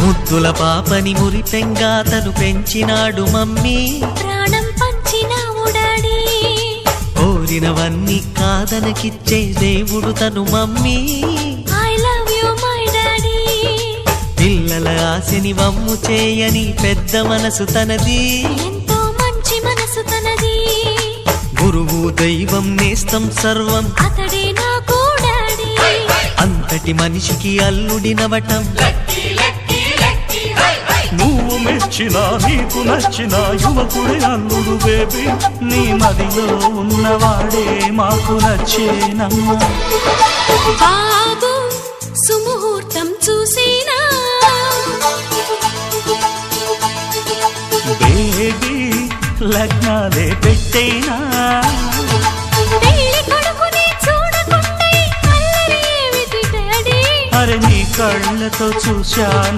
ముద్దుల పాపని మురిపెంగా తను పెంచినాడు మమ్మీ, ప్రాణం పంచినావు డాడీ. కోరినవన్నీ కాదనకిచ్చే దేవుడు తను mummy, I love you my daddy. పిల్లల ఆశని వమ్ము చేయని పెద్ద మనసు తనది, ఎంతో మంచి మనసు తనది. గురువు దైవం నేస్తం సర్వం అతడే నాకు డాడీ. అంతటి మనిషికి అల్లుడినవటం, నువ్వు మెచ్చిన నీకు నచ్చిన యువకుడే అల్లుడు బేబీ, నీ మదిలో ఉన్నవాడే మాకు నచ్చేనమ్మా. బాబు సుముహూర్తం చూసినా, బేబీ లగ్నాలే పెట్టేనా, పెళ్లి కొడుకుని చూడకుంటే అల్లరి ఏమిటి డాడీ. అరే నీ కళ్ళతో చూశాను